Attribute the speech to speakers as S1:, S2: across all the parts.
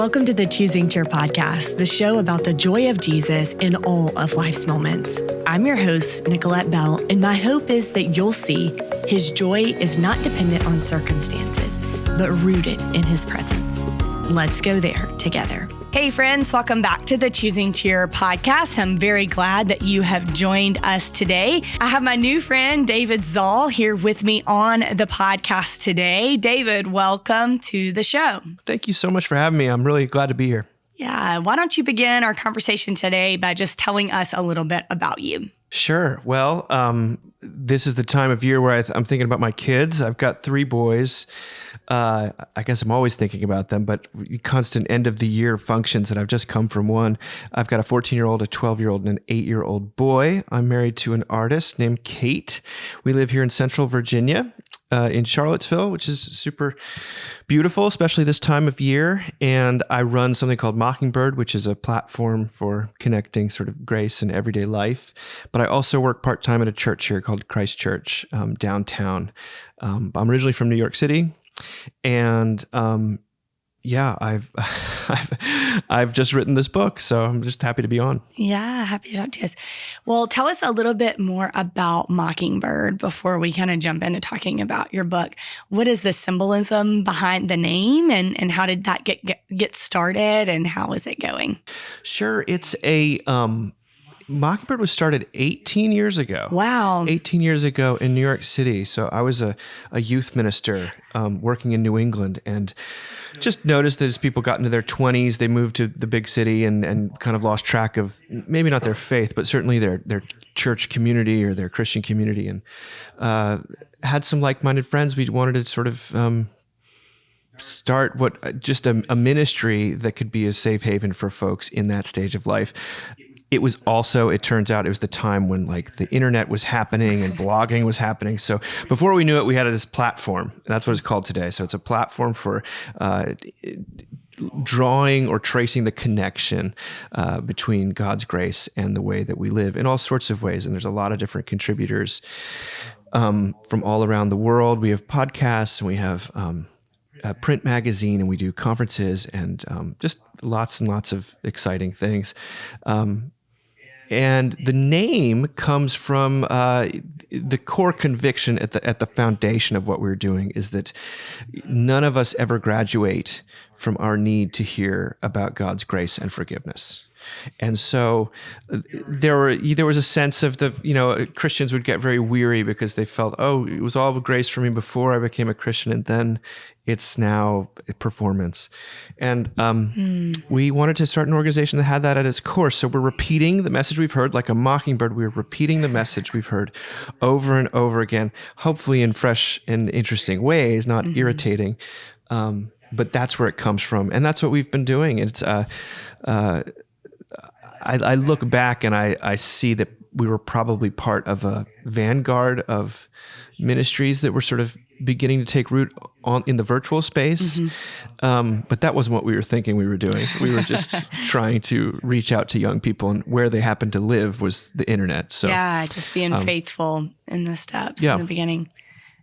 S1: Welcome to the Choosing Cheer podcast, the show about the joy of Jesus in all of life's moments. I'm your host, Nicolet Bell, and my hope is that you'll see his joy is not dependent on circumstances, but rooted in his presence. Let's go there together. Hey friends, welcome back to the Choosing Cheer podcast. I'm very glad that you have joined us today. I have my new friend, David Zahl, here with me on the podcast today. David, welcome to the show.
S2: Thank you so much for having me. I'm really glad to be here.
S1: Yeah, why don't you begin our conversation today by just telling us a little bit about you?
S2: Sure. Well, this is the time of year where I'm thinking about my kids. I've got 3 boys. I guess I'm always thinking about them, but constant end of the year functions, and I've just come from one. I've got a 14-year-old, a 12-year-old, and an 8-year-old boy. I'm married to an artist named Kate. We live here in Central Virginia, in Charlottesville, which is super beautiful, especially this time of year. And I run something called Mockingbird, which is a platform for connecting sort of grace in everyday life. But I also work part-time at a church here called Christ Church, downtown. I'm originally from New York City, and I've just written this book, so I'm just happy to be on.
S1: Yeah, happy to talk to us. Well, tell us a little bit more about Mockingbird before we kind of jump into talking about your book. What is the symbolism behind the name, and how did that get started, and how is it going?
S2: Sure, it's a Mockingbird was started 18 years ago.
S1: Wow.
S2: 18 years ago in New York City. So I was a youth minister working in New England, and just noticed that as people got into their 20s, they moved to the big city and kind of lost track of maybe not their faith, but certainly their church community or their Christian community, and had some like-minded friends. We wanted to sort of start just a ministry that could be a safe haven for folks in that stage of life. It was also, it turns out, it was the time when like the internet was happening and blogging was happening. So before we knew it, we had this platform, and that's what it's called today. So it's a platform for drawing or tracing the connection between God's grace and the way that we live in all sorts of ways. And there's a lot of different contributors from all around the world. We have podcasts, and we have a print magazine, and we do conferences, and just lots and lots of exciting things. And the name comes from the core conviction at the foundation of what we're doing is that none of us ever graduate from our need to hear about God's grace and forgiveness. And so there was a sense of Christians would get very weary because they felt, oh, it was all grace for me before I became a Christian, and then it's now performance. And we wanted to start an organization that had that at its core. So we're repeating the message we've heard, like a mockingbird. We're repeating the message we've heard over and over again, hopefully in fresh and interesting ways, not irritating. But that's where it comes from, and that's what we've been doing. It's I look back and I see that we were probably part of a vanguard of ministries that were sort of beginning to take root in the virtual space. But that wasn't what we were thinking we were doing. We were just trying to reach out to young people, and where they happened to live was the internet. So
S1: yeah, just being faithful in the steps in the beginning.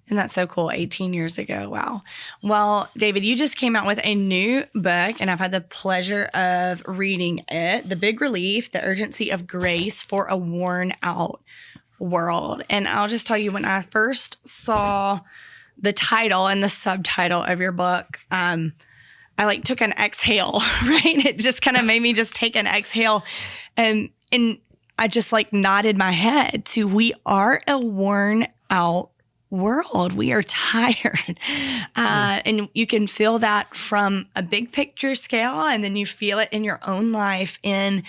S1: And that's so cool. 18 years ago. Wow. Well, David, you just came out with a new book, and I've had the pleasure of reading it, The Big Relief, The Urgency of Grace for a Worn Out World. And I'll just tell you, when I first saw the title and the subtitle of your book, I took an exhale, right? It just kind of made me just take an exhale. And I just nodded my head to, we are a worn out world. We are tired. And you can feel that from a big picture scale, and then you feel it in your own life in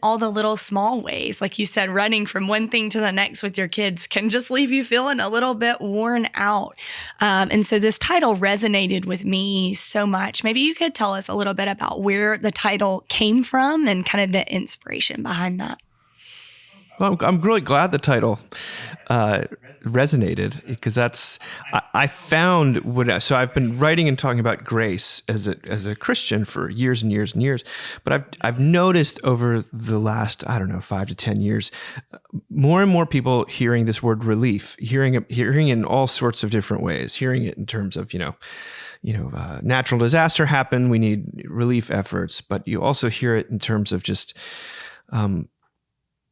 S1: all the little small ways. Like you said, running from one thing to the next with your kids can just leave you feeling a little bit worn out. And so this title resonated with me so much. Maybe you could tell us a little bit about where the title came from and kind of the inspiration behind that.
S2: Well, I'm really glad the title resonated, because I found so I've been writing and talking about grace as a Christian for years and years and years, but I've noticed over the last, I don't know, 5 to 10 years, more and more people hearing this word relief, hearing it in all sorts of different ways, hearing it in terms of, natural disaster happened, we need relief efforts, but you also hear it in terms of just,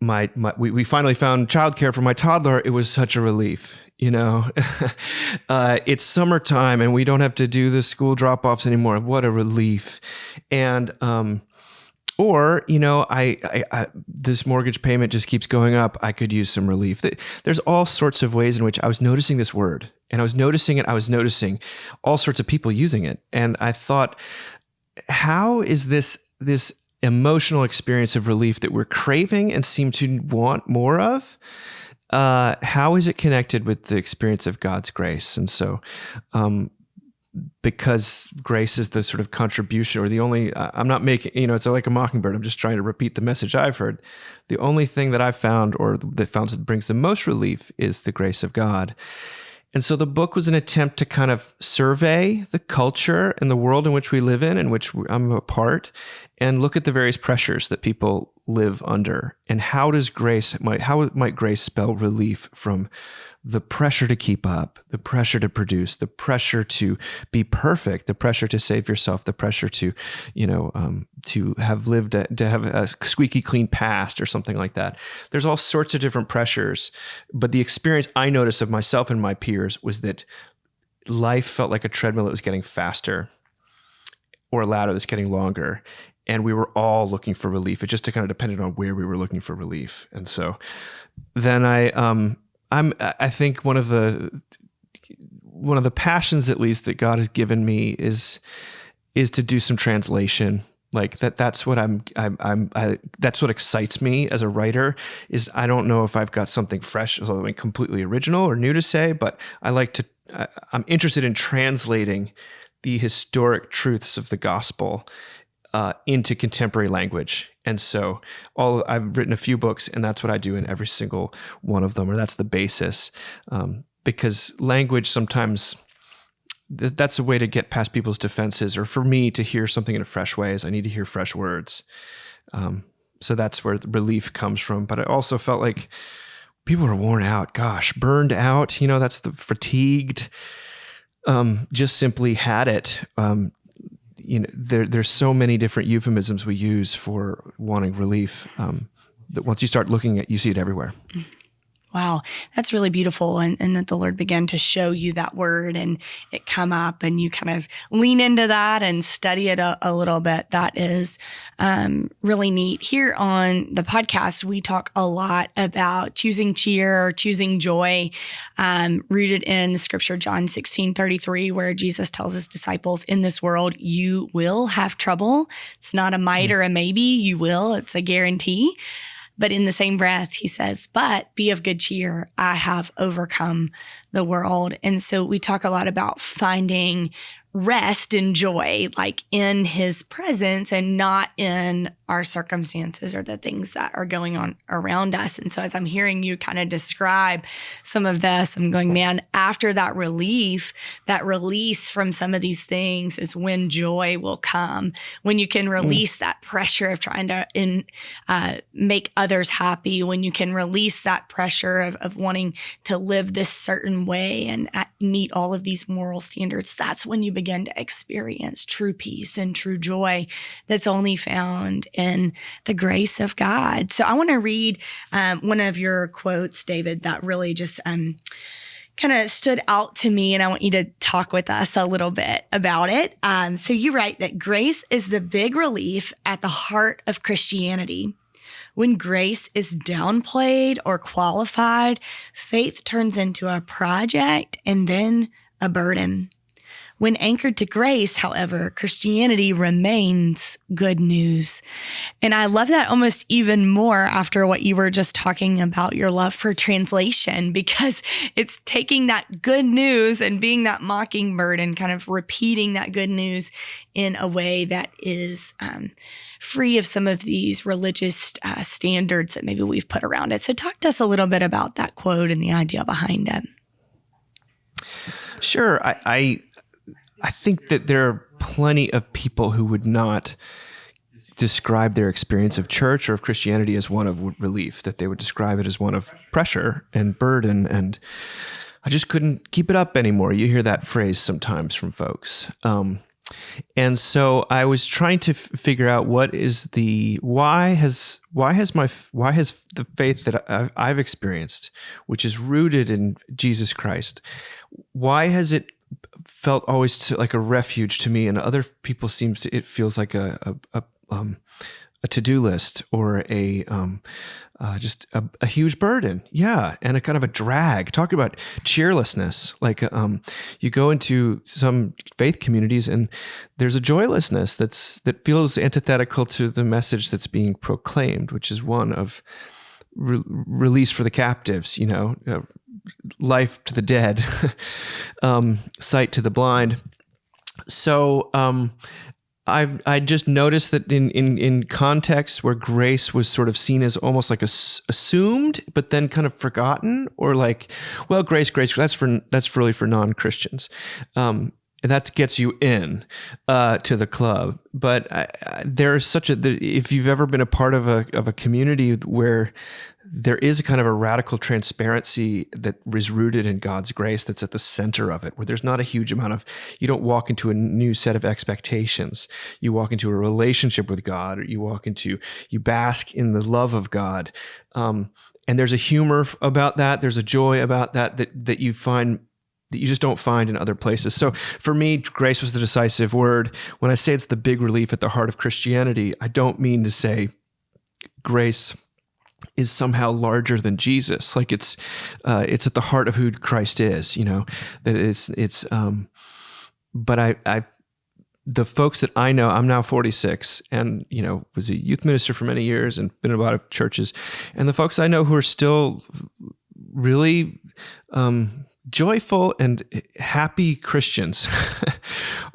S2: we finally found childcare for my toddler. It was such a relief, it's summertime and we don't have to do the school drop-offs anymore. What a relief. And, this mortgage payment just keeps going up. I could use some relief. There's all sorts of ways in which I was noticing this word, and I was noticing all sorts of people using it. And I thought, how is this emotional experience of relief that we're craving and seem to want more of, how is it connected with the experience of God's grace? And so, because grace is the sort of contribution, or the only, I'm not making, it's like a mockingbird. I'm just trying to repeat the message I've heard. The only thing that I've found, or that brings the most relief, is the grace of God. And so the book was an attempt to kind of survey the culture and the world in which we live in which I'm a part, and look at the various pressures that people live under, and how might grace spell relief from the pressure to keep up, the pressure to produce, the pressure to be perfect, the pressure to save yourself, the pressure to have a squeaky clean past or something like that. There's all sorts of different pressures, but the experience I noticed of myself and my peers was that life felt like a treadmill that was getting faster, or a ladder that's getting longer. And we were all looking for relief. It just kind of depended on where we were looking for relief. And so then I think one of the passions, at least, that God has given me is to do some translation. Like that's what that's what excites me as a writer. Is I don't know if I've got something fresh, something completely original or new to say, but I'm interested in translating the historic truths of the gospel into contemporary language. And so I've written a few books, and that's what I do in every single one of them, or that's the basis. Because language sometimes, that's a way to get past people's defenses, or for me to hear something in a fresh way is I need to hear fresh words. So that's where the relief comes from. But I also felt like people are worn out, burned out, that's the fatigued, just simply had it. There's so many different euphemisms we use for wanting relief, that once you start looking at, you see it everywhere.
S1: Wow, that's really beautiful. And that the Lord began to show you that word and it come up and you kind of lean into that and study it a little bit. That is really neat. Here on the podcast, we talk a lot about choosing cheer or choosing joy, rooted in scripture, John 16:33, where Jesus tells his disciples, in this world, you will have trouble. It's not a might or a maybe, you will. It's a guarantee. But in the same breath, he says, but be of good cheer. I have overcome the world. And so we talk a lot about finding rest and joy, like in his presence and not in our circumstances or the things that are going on around us. And so as I'm hearing you kind of describe some of this, I'm going, man, after that relief, that release from some of these things is when joy will come, when you can release that pressure of trying to make others happy, when you can release that pressure of wanting to live this certain way and meet all of these moral standards. That's when you begin to experience true peace and true joy that's only found in the grace of God. So I want to read one of your quotes, David, that really just kind of stood out to me, and I want you to talk with us a little bit about it. So you write that grace is the big relief at the heart of Christianity. When grace is downplayed or qualified, faith turns into a project and then a burden. When anchored to grace, however, Christianity remains good news. And I love that almost even more after what you were just talking about, your love for translation, because it's taking that good news and being that mockingbird and kind of repeating that good news in a way that is free of some of these religious standards that maybe we've put around it. So talk to us a little bit about that quote and the idea behind it.
S2: Sure. I think that there are plenty of people who would not describe their experience of church or of Christianity as one of relief, that they would describe it as one of pressure and burden, and I just couldn't keep it up anymore. You hear that phrase sometimes from folks. And so I was trying to figure out why has the faith that I've experienced, which is rooted in Jesus Christ, why has it felt always like a refuge to me, and other people it feels like a to-do list or just a huge burden. Yeah. And a kind of a drag. Talk about cheerlessness. Like you go into some faith communities and there's a joylessness that feels antithetical to the message that's being proclaimed, which is one of release for the captives, life to the dead, sight to the blind. So I just noticed that in contexts where grace was sort of seen as almost like assumed, but then kind of forgotten, or like, well, grace, that's really for non-Christians. And that gets you in to the club. But there's if you've ever been a part of a community where there is a kind of a radical transparency that is rooted in God's grace that's at the center of it, where there's not a huge amount you don't walk into a new set of expectations. You walk into a relationship with God, or you bask in the love of God. And there's a humor about that. There's a joy about that you find that you just don't find in other places. So for me, grace was the decisive word. When I say it's the big relief at the heart of Christianity, I don't mean to say grace is somehow larger than Jesus. Like it's at the heart of who Christ is, that but the folks that I know, I'm now 46 and, was a youth minister for many years and been in a lot of churches. And the folks I know who are still really, joyful and happy Christians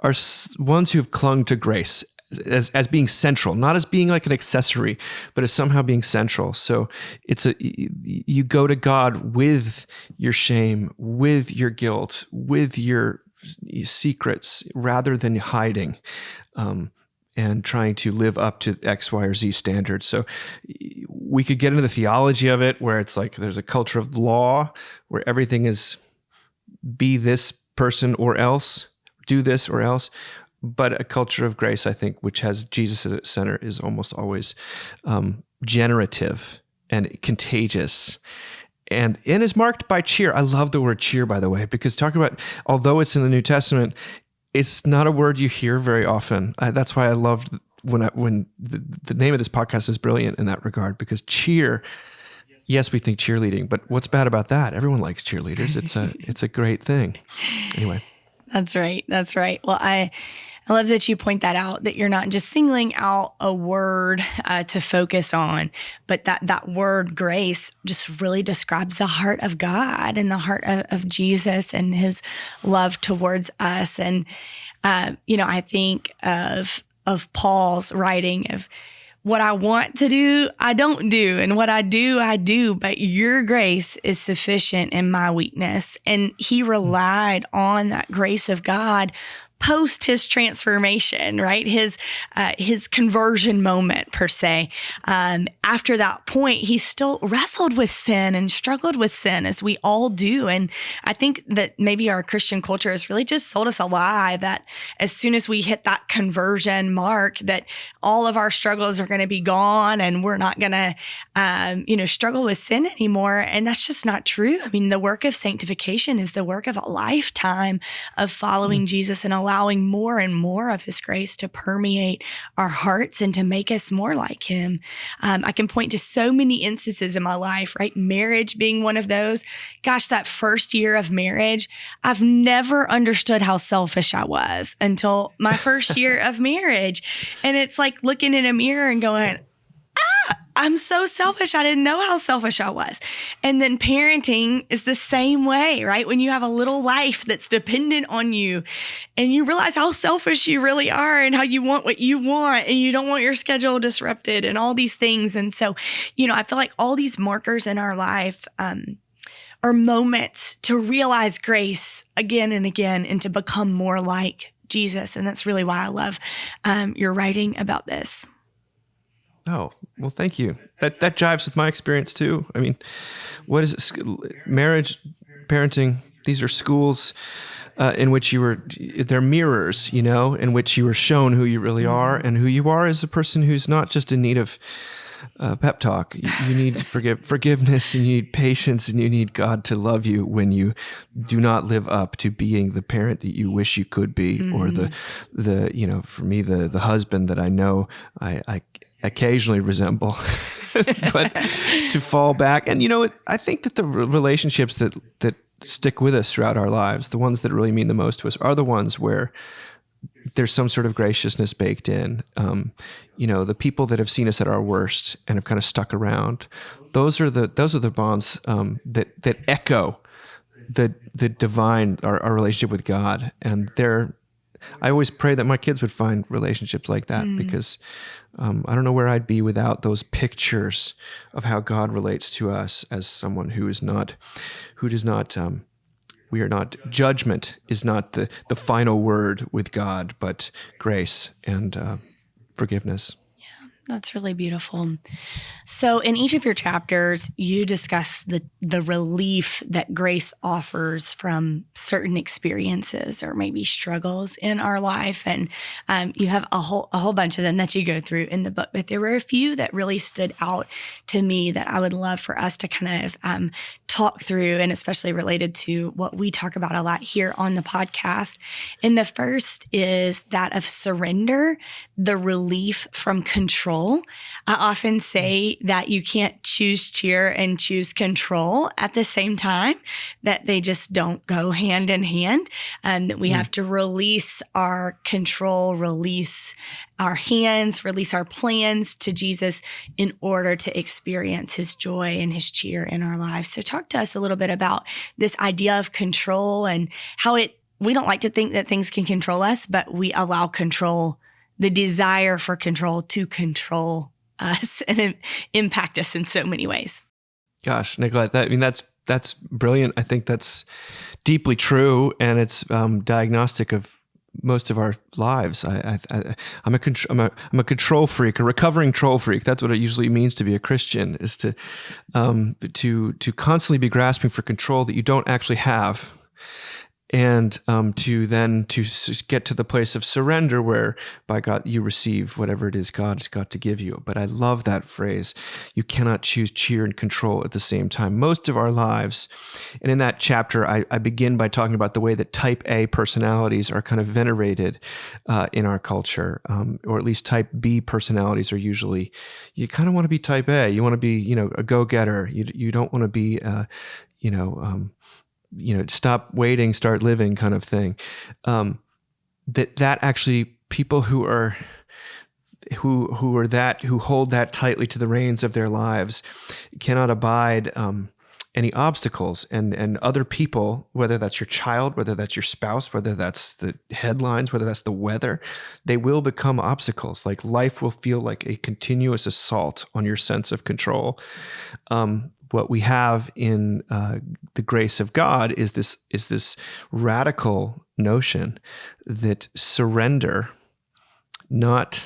S2: are ones who have clung to grace as being central, not as being like an accessory, but as somehow being central. So you go to God with your shame, with your guilt, with your secrets, rather than hiding and trying to live up to X, Y, or Z standards. So we could get into the theology of it, where it's like there's a culture of law where everything is be this person or else, do this or else. But a culture of grace, I think, which has Jesus at its center, is almost always generative and contagious, and is marked by cheer. I love the word cheer, by the way, because although it's in the New Testament, it's not a word you hear very often. That's why I loved when the name of this podcast is brilliant in that regard, because cheer. Yes, we think cheerleading, but what's bad about that? Everyone likes cheerleaders. It's a great thing. Anyway.
S1: That's right. Well, I love that you point that out, that you're not just singling out a word to focus on, but that word grace just really describes the heart of God and the heart of Jesus and his love towards us. And, I think of Paul's writing of, what I want to do, I don't do. And what I do. But your grace is sufficient in my weakness. And he relied on that grace of God post his transformation, right? His conversion moment, per se. After that point, he still wrestled with sin and struggled with sin, as we all do. And I think that maybe our Christian culture has really just sold us a lie that as soon as we hit that conversion mark, that all of our struggles are going to be gone and we're not going to, struggle with sin anymore. And that's just not true. I mean, the work of sanctification is the work of a lifetime of following Jesus in a allowing more and more of his grace to permeate our hearts and to make us more like him. I can point to so many instances in my life, right? Marriage being one of those. Gosh, that first year of marriage, I've never understood how selfish I was until my first year of marriage. And it's like looking in a mirror and going, I'm so selfish. I didn't know how selfish I was. And then parenting is the same way, right? When you have a little life that's dependent on you and you realize how selfish you really are and how you want what you want and you don't want your schedule disrupted and all these things. And so, I feel like all these markers in our life are moments to realize grace again and again and to become more like Jesus. And that's really why I love your writing about this.
S2: Oh, well, thank you. That jives with my experience too. I mean, what is it? Marriage, parenting, these are schools in which they're mirrors, in which you are shown who you really are and who you are as a person who's not just in need of pep talk. You need forgiveness, and you need patience, and you need God to love you when you do not live up to being the parent that you wish you could be, or the for me, the husband that I know I occasionally resemble, but to fall back. And, I think that the relationships that stick with us throughout our lives, the ones that really mean the most to us, are the ones where there's some sort of graciousness baked in. The people that have seen us at our worst and have kind of stuck around, those are the bonds that echo the divine, our relationship with God. And I always pray that my kids would find relationships like that, because I don't know where I'd be without those pictures of how God relates to us as someone judgment is not the final word with God, but grace and forgiveness.
S1: That's really beautiful. So in each of your chapters, you discuss the relief that grace offers from certain experiences or maybe struggles in our life. And you have a whole bunch of them that you go through in the book. But there were a few that really stood out to me that I would love for us to kind of talk through, and especially related to what we talk about a lot here on the podcast. And the first is that of surrender, the relief from control. I often say that you can't choose cheer and choose control at the same time, that they just don't go hand in hand, and that we have to release our control, release our hands, release our plans to Jesus in order to experience his joy and his cheer in our lives. So talk to us a little bit about this idea of control and how we don't like to think that things can control us, but we allow control, the desire for control, to control us and impact us in so many ways.
S2: Gosh, Nicolet, that's brilliant. I think that's deeply true, and it's diagnostic of most of our lives. I'm a control freak, a recovering control freak. That's what it usually means to be a Christian, is to constantly be grasping for control that you don't actually have. And to get to the place of surrender where by God you receive whatever it is God has got to give you. But I love that phrase. You cannot choose cheer and control at the same time. Most of our lives, and in that chapter, I begin by talking about the way that type A personalities are kind of venerated in our culture, or at least type B personalities are usually, you kind of want to be type A. You want to be, a go-getter. You don't want to be, stop waiting, start living kind of thing. That actually people who hold that tightly to the reins of their lives cannot abide any obstacles, and other people, whether that's your child, whether that's your spouse, whether that's the headlines, whether that's the weather, they will become obstacles. Like life will feel like a continuous assault on your sense of control. What we have in the grace of God is this radical notion that surrender, not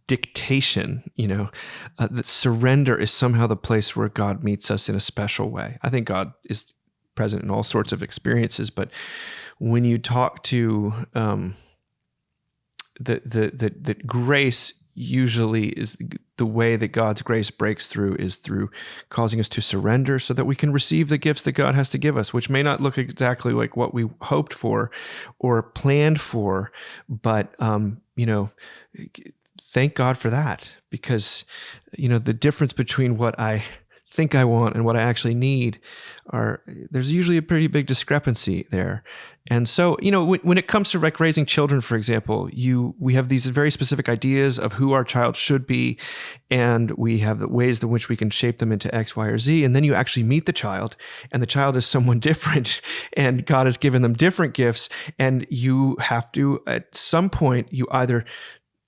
S2: dictation, that surrender is somehow the place where God meets us in a special way. I think God is present in all sorts of experiences, but when you talk to that grace usually is the way that God's grace breaks through is through causing us to surrender so that we can receive the gifts that God has to give us, which may not look exactly like what we hoped for or planned for, but, thank God for that, because, the difference between what I think I want and what I actually need there's usually a pretty big discrepancy there. And so, when it comes to raising children, for example, we have these very specific ideas of who our child should be, and we have the ways in which we can shape them into X, Y, or Z. And then you actually meet the child, and the child is someone different, and God has given them different gifts. And you have to, at some point, you either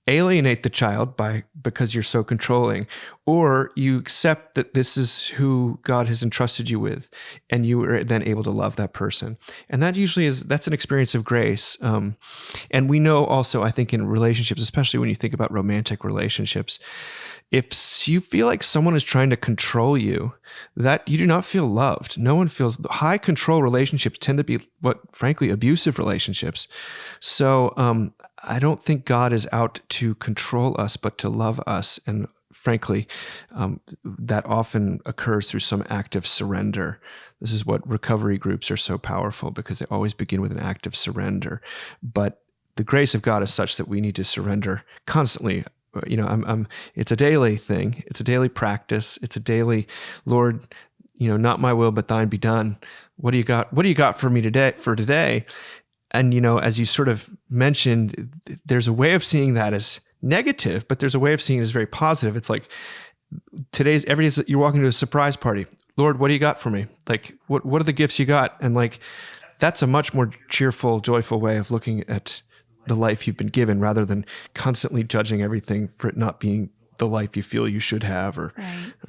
S2: alienate the child because you're so controlling, or you accept that this is who God has entrusted you with, and you are then able to love that person. And that usually that's an experience of grace. And we know also, I think, in relationships, especially when you think about romantic relationships, if you feel like someone is trying to control you, that you do not feel loved. No one feels. High control relationships tend to be frankly, abusive relationships. So I don't think God is out to control us, but to love us. And frankly, that often occurs through some act of surrender. This is what recovery groups are so powerful, because they always begin with an act of surrender. But the grace of God is such that we need to surrender constantly. It's a daily thing. It's a daily practice. It's a daily, Lord, not my will, but thine be done. What do you got? What do you got for me today? And, as you sort of mentioned, there's a way of seeing that as negative, but there's a way of seeing it as very positive. It's like every day you're walking to a surprise party. Lord, what do you got for me? Like, what are the gifts you got? And like, that's a much more cheerful, joyful way of looking at the life you've been given, rather than constantly judging everything for it not being the life you feel you should have or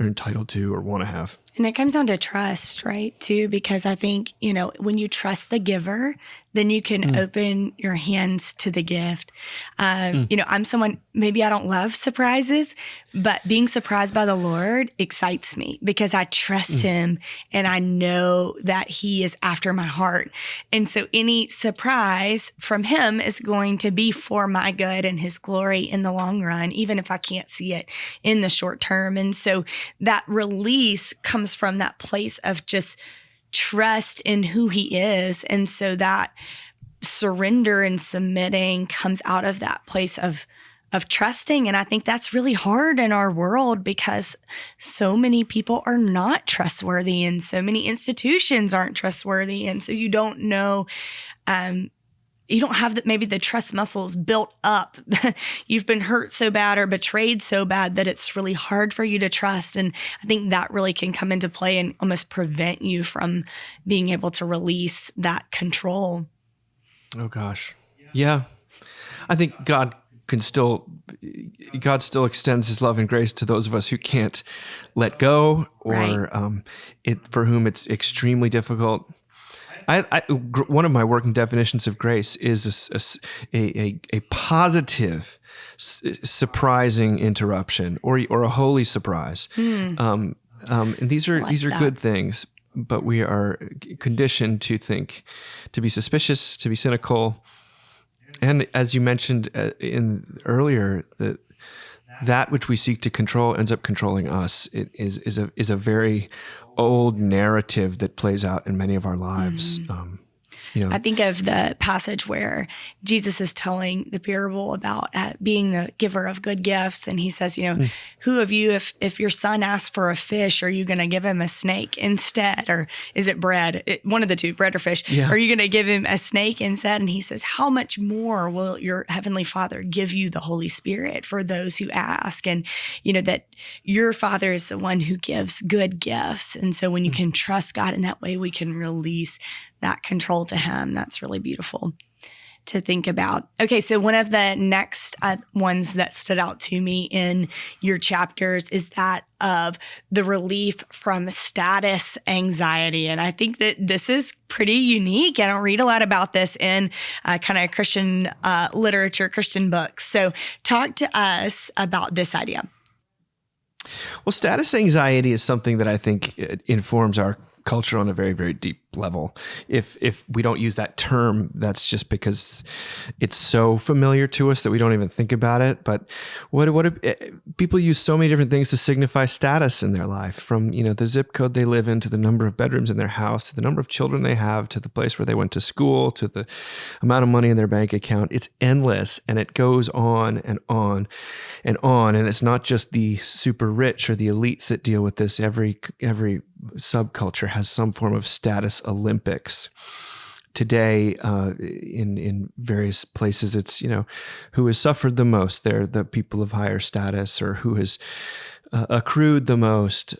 S2: are entitled to or want to have.
S1: And it comes down to trust, right, too, because I think, when you trust the giver, then you can open your hands to the gift. I'm someone, maybe I don't love surprises, but being surprised by the Lord excites me because I trust him and I know that he is after my heart. And so any surprise from him is going to be for my good and his glory in the long run, even if I can't see it in the short term. And so that release comes from that place of just trust in who he is. And so that surrender and submitting comes out of that place of trusting. And I think that's really hard in our world because so many people are not trustworthy and so many institutions aren't trustworthy. And so you don't know, you don't have maybe the trust muscles built up. You've been hurt so bad or betrayed so bad that it's really hard for you to trust. And I think that really can come into play and almost prevent you from being able to release that control.
S2: Oh gosh. Yeah. I think God still extends his love and grace to those of us who can't let go or for whom it's extremely difficult. One of my working definitions of grace is a positive, surprising interruption or a holy surprise. And these are good things, but we are conditioned to be suspicious, to be cynical, and as you mentioned earlier, that which we seek to control ends up controlling us. It is a very old narrative that plays out in many of our lives.
S1: I think of the passage where Jesus is telling the parable about being the giver of good gifts. And he says, who of you, if your son asks for a fish, are you going to give him a snake instead? Or is it bread? One of the two, bread or fish. Yeah. Are you going to give him a snake instead? And he says, how much more will your heavenly Father give you the Holy Spirit for those who ask? And, that your Father is the one who gives good gifts. And so when you can trust God in that way, we can release that control to him. That's really beautiful to think about. Okay, so one of the next ones that stood out to me in your chapters is that of the relief from status anxiety. And I think that this is pretty unique. I don't read a lot about this in kind of Christian literature, Christian books. So talk to us about this idea.
S2: Well, status anxiety is something that I think informs our culture on a very, very deep level. If we don't use that term, that's just because it's so familiar to us that we don't even think about it. But people use so many different things to signify status in their life, from the zip code they live in, to the number of bedrooms in their house, to the number of children they have, to the place where they went to school, to the amount of money in their bank account. It's endless, and it goes on and on and on. And it's not just the super rich or the elites that deal with this. Every subculture has some form of status Olympics. Today, in various places, it's, who has suffered the most. They're the people of higher status, or who has accrued the most,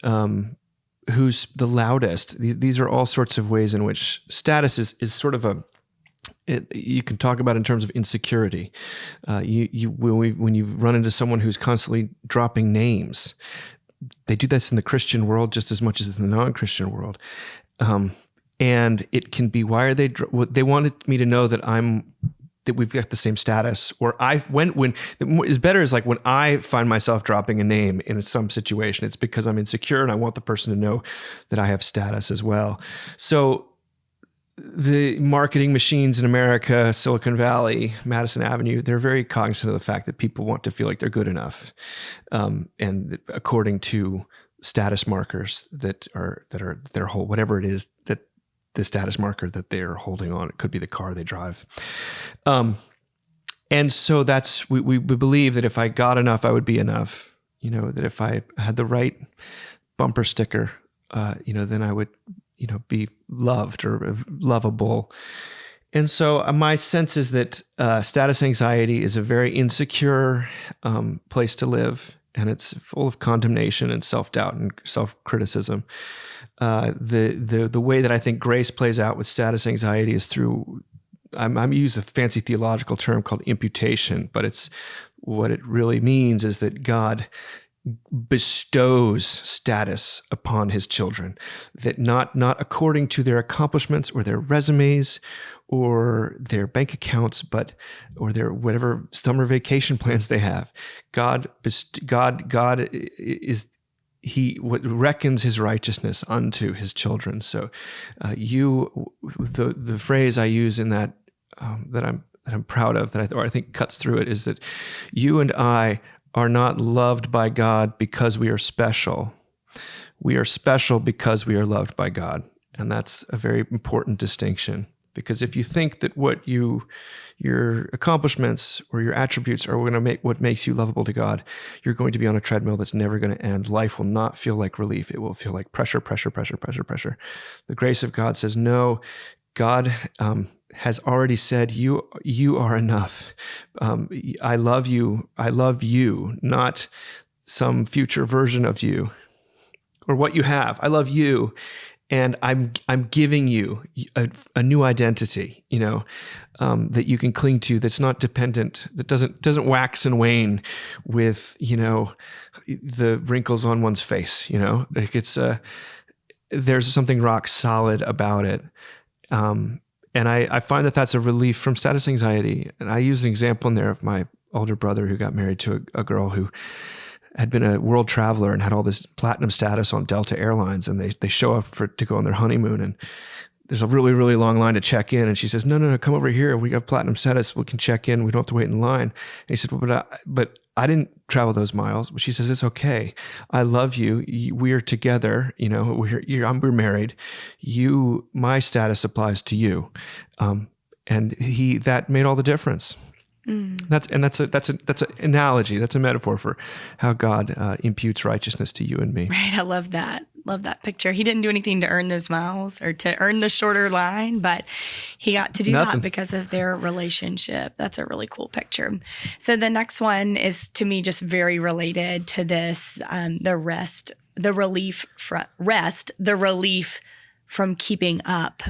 S2: who's the loudest. These are all sorts of ways in which status is sort of you can talk about in terms of insecurity. When you run into someone who's constantly dropping names, they do this in the Christian world just as much as in the non-Christian world. And it can be, why are they wanted me to know that we've got the same status, or when is better is like when I find myself dropping a name in some situation, it's because I'm insecure and I want the person to know that I have status as well. So the marketing machines in America, Silicon Valley, Madison Avenue, they're very cognizant of the fact that people want to feel like they're good enough. And according to status markers that are their whole, whatever it is that the status marker that they're holding on, it could be the car they drive. And so we believe that if I got enough, I would be enough, that if I had the right bumper sticker, then I would, be loved or lovable. And so my sense is that status anxiety is a very insecure place to live, and it's full of condemnation and self-doubt and self-criticism. The way that I think grace plays out with status anxiety is through, I'm using a fancy theological term called imputation, but it's what it really means is that God bestows status upon his children, that not according to their accomplishments or their resumes or their bank accounts, or their whatever summer vacation plans they have. God is, he reckons his righteousness unto his children. So the phrase I use in that that I'm proud of, that I think cuts through it, is that you and I are not loved by God because we are special. We are special because we are loved by God. And that's a very important distinction, because if you think that your accomplishments or your attributes are going to make what makes you lovable to God, you're going to be on a treadmill that's never going to end. Life will not feel like relief. It will feel like pressure, pressure, pressure, pressure, pressure. The grace of God says, no, God has already said, you are enough. I love you. I love you, not some future version of you or what you have. I love you. And I'm giving you a new identity, that you can cling to, that's not dependent, that doesn't wax and wane with, the wrinkles on one's face, like it's there's something rock solid about it. And I find that that's a relief from status anxiety. And I use an example in there of my older brother who got married to a girl who had been a world traveler and had all this platinum status on Delta Airlines. And they show up to go on their honeymoon, and there's a really, really long line to check in. And she says, no, come over here. We got platinum status. We can check in. We don't have to wait in line. And he said, well, but I didn't travel those miles. But she says, it's okay. I love you. We're together. We're married. My status applies to you. And that made all the difference. That's an analogy. That's a metaphor for how God imputes righteousness to you and me.
S1: Right. I love that. Love that picture. He didn't do anything to earn those miles or to earn the shorter line, but he got to do that because of their relationship. That's a really cool picture. So the next one is, to me, just very related to this, the relief from keeping up,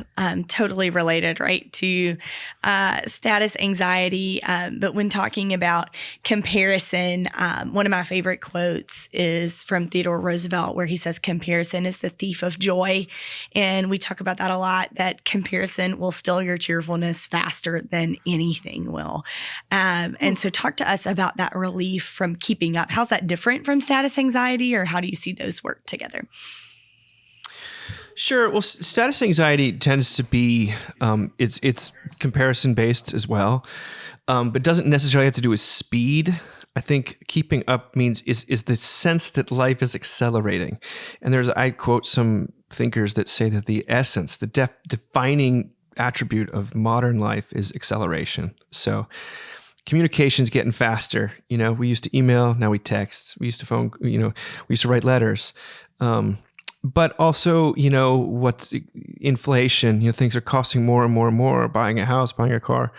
S1: totally related, right, to status anxiety. But when talking about comparison, one of my favorite quotes is from Theodore Roosevelt, where he says, comparison is the thief of joy. And we talk about that a lot, that comparison will steal your cheerfulness faster than anything will. And so talk to us about that relief from keeping up. How's that different from status anxiety, or how do you see those work together?
S2: Sure. Well, status anxiety tends to be it's comparison based as well, but doesn't necessarily have to do with speed. I think keeping up means is the sense that life is accelerating, and I quote some thinkers that say that the essence, the defining attribute of modern life is acceleration. So communication's getting faster. We used to email, now we text. We used to phone. We used to write letters. But also, what's inflation, things are costing more and more and more, buying a house, buying a car.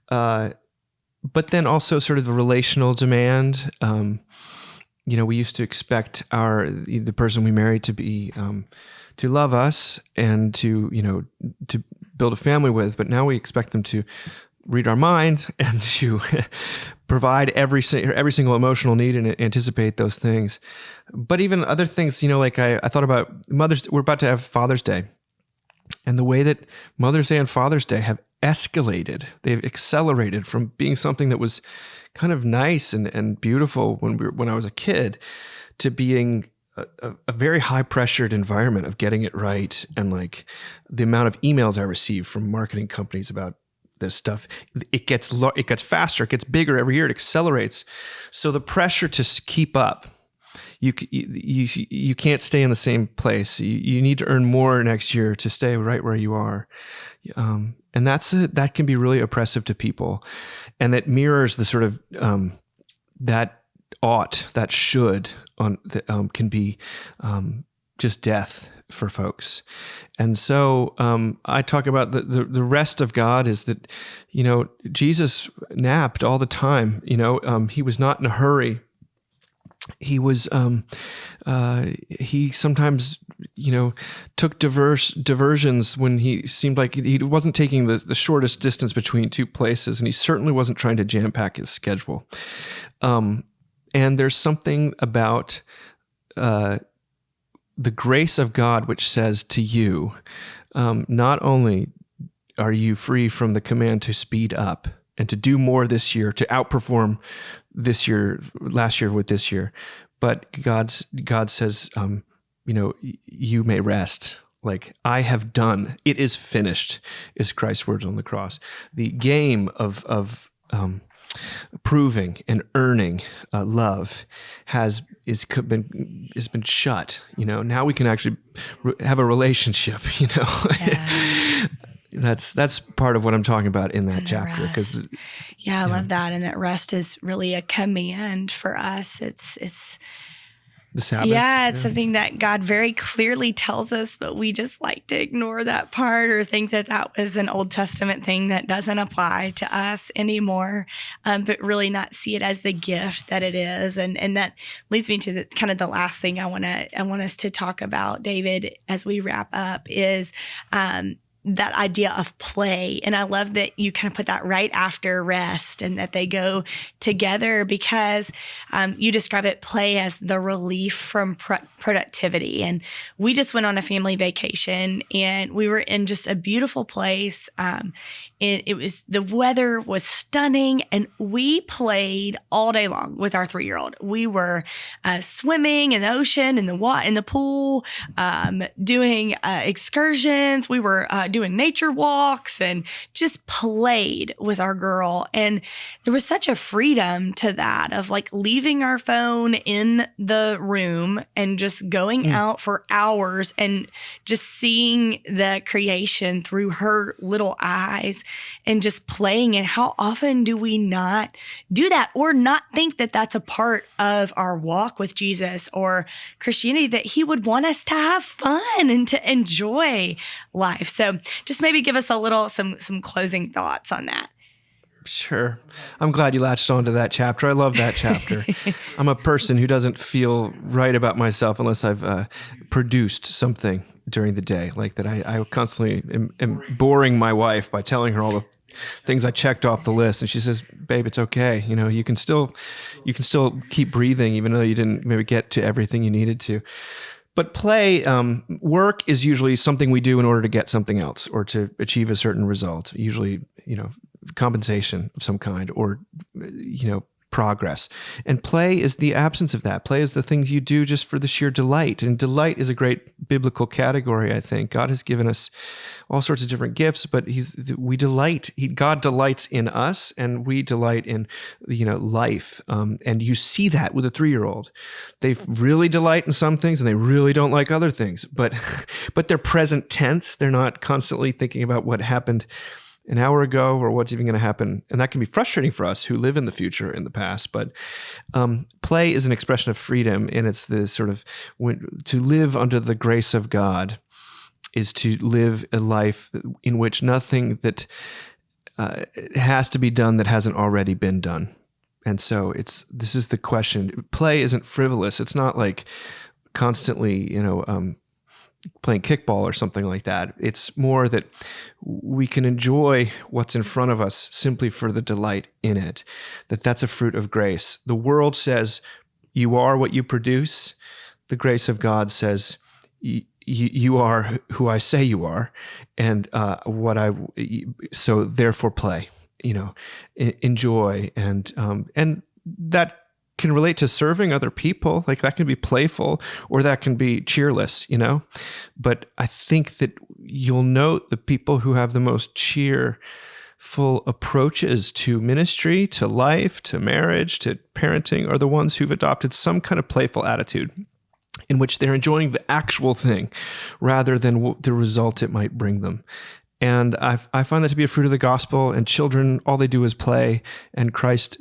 S2: But then also sort of the relational demand. We used to expect the person we married to be, to love us and to build a family with, but now we expect them to read our mind and to provide every single emotional need and anticipate those things. But even other things, like I thought about we're about to have Father's Day, and the way that Mother's Day and Father's Day have escalated, they've accelerated from being something that was kind of nice and beautiful when I was a kid to being a very high pressured environment of getting it right. And like the amount of emails I receive from marketing companies about this stuff, it gets faster, it gets bigger every year, it accelerates. So the pressure to keep up, you can't stay in the same place. You need to earn more next year to stay right where you are. And that can be really oppressive to people. And that mirrors the sort of, that ought, that should can be just death for folks. And so I talk about the rest of God is that, Jesus napped all the time. He was not in a hurry. He was he sometimes took diversions when he seemed like he wasn't taking the shortest distance between two places, and he certainly wasn't trying to jam pack his schedule. And there's something about the grace of God which says to you, not only are you free from the command to speed up and to do more this year, to outperform last year with this year, but God says, you may rest. Like, I have done, it is finished, is Christ's words on the cross. The game of proving and earning love has been shut. Now we can actually have a relationship. Yeah. That's part of what I'm talking about in that chapter.
S1: I love that. And that rest is really a command for us. It's
S2: the Sabbath.
S1: Yeah, it's something that God very clearly tells us, but we just like to ignore that part or think that was an Old Testament thing that doesn't apply to us anymore, but really not see it as the gift that it is. And that leads me to the last thing I want us to talk about, David, as we wrap up is that idea of play. And I love that you kind of put that right after rest and that they go together because you describe play as the relief from productivity. And we just went on a family vacation and we were in just a beautiful place. The weather was stunning and we played all day long with our 3-year-old. We were swimming in the ocean, in the pool, doing excursions. We were doing nature walks and just played with our girl. And there was such a freedom to that of like leaving our phone in the room and just going out for hours and just seeing the creation through her little eyes and just playing. And how often do we not do that or not think that that's a part of our walk with Jesus or Christianity, that he would want us to have fun and to enjoy life? So just maybe give us some closing thoughts on that.
S2: Sure. I'm glad you latched onto that chapter. I love that chapter. I'm a person who doesn't feel right about myself unless I've produced something during the day like that. I constantly am boring my wife by telling her all the things I checked off the list. And she says, babe, it's okay. You can still keep breathing even though you didn't maybe get to everything you needed to. But play, work is usually something we do in order to get something else or to achieve a certain result, usually, compensation of some kind or, progress. And play is the absence of that. Play is the things you do just for the sheer delight. And delight is a great biblical category, I think. God has given us all sorts of different gifts, but God delights in us, and we delight in, life. And you see that with a 3-year-old. They really delight in some things and they really don't like other things, but they're present tense. They're not constantly thinking about what happened an hour ago or what's even going to happen. And that can be frustrating for us who live in the future, in the past. But play is an expression of freedom, and it's the sort of, to live under the grace of God is to live a life in which nothing that has to be done that hasn't already been done. And so this is the question. Play isn't frivolous. It's not like constantly, playing kickball or something like that. It's more that we can enjoy what's in front of us simply for the delight in it, that's a fruit of grace. The world says you are what you produce. The grace of God says you are who I say you are, and so therefore play, enjoy, and that can relate to serving other people. Like, that can be playful or that can be cheerless, But I think that you'll note the people who have the most cheerful approaches to ministry, to life, to marriage, to parenting are the ones who've adopted some kind of playful attitude in which they're enjoying the actual thing rather than the result it might bring them. And I find that to be a fruit of the gospel. And children, all they do is play. And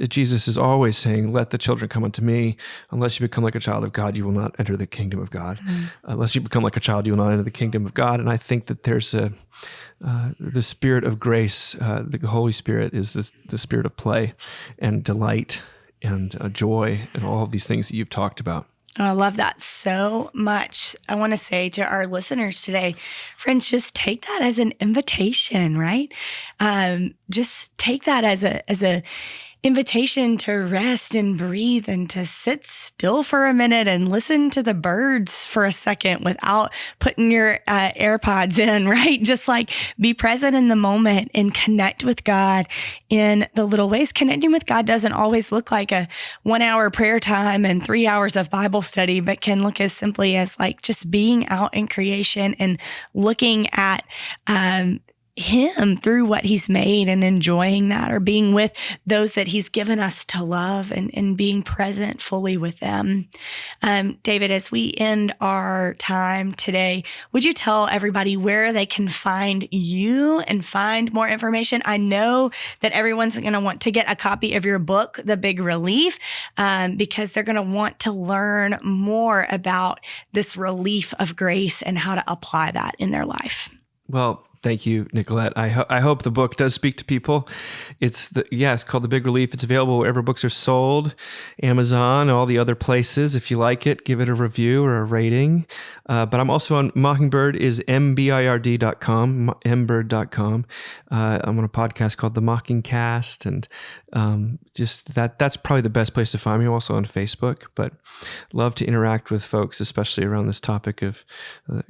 S2: Jesus is always saying, let the children come unto me. Unless you become like a child of God, you will not enter the kingdom of God. Unless you become like a child, you will not enter the kingdom of God. And I think that there's the spirit of grace. The Holy Spirit is the spirit of play and delight and joy and all of these things that you've talked about.
S1: I love that so much. I want to say to our listeners today, friends, just take that as an invitation, right? Just take that as a invitation to rest and breathe and to sit still for a minute and listen to the birds for a second without putting your AirPods in, right? Just like be present in the moment and connect with God in the little ways. Connecting with God doesn't always look like a 1-hour prayer time and 3 hours of Bible study, but can look as simply as like just being out in creation and looking at Him through what He's made and enjoying that, or being with those that He's given us to love and being present fully with them. David, as we end our time today, would you tell everybody where they can find you and find more information? I know that everyone's going to want to get a copy of your book, The Big Relief, because they're going to want to learn more about this relief of grace and how to apply that in their life.
S2: Well, thank you, Nicolet. I hope the book does speak to people. It's called The Big Relief. It's available wherever books are sold, Amazon, all the other places. If you like it, give it a review or a rating. But I'm also on Mockingbird is mbird.com, mbird.com. I'm on a podcast called The Mockingcast, and just that's probably the best place to find me. I'm also on Facebook, but love to interact with folks, especially around this topic of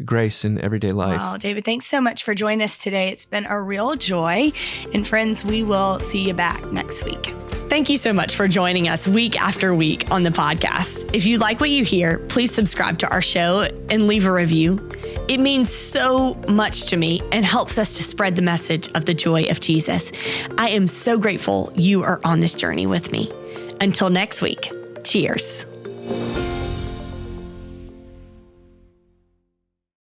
S2: grace in everyday life.
S1: Wow, David, thanks so much for joining us today. It's been a real joy. And friends, we will see you back next week. Thank you so much for joining us week after week on the podcast. If you like what you hear, please subscribe to our show and leave a review. It means so much to me and helps us to spread the message of the joy of Jesus. I am so grateful you are on this journey with me. Until next week, cheers.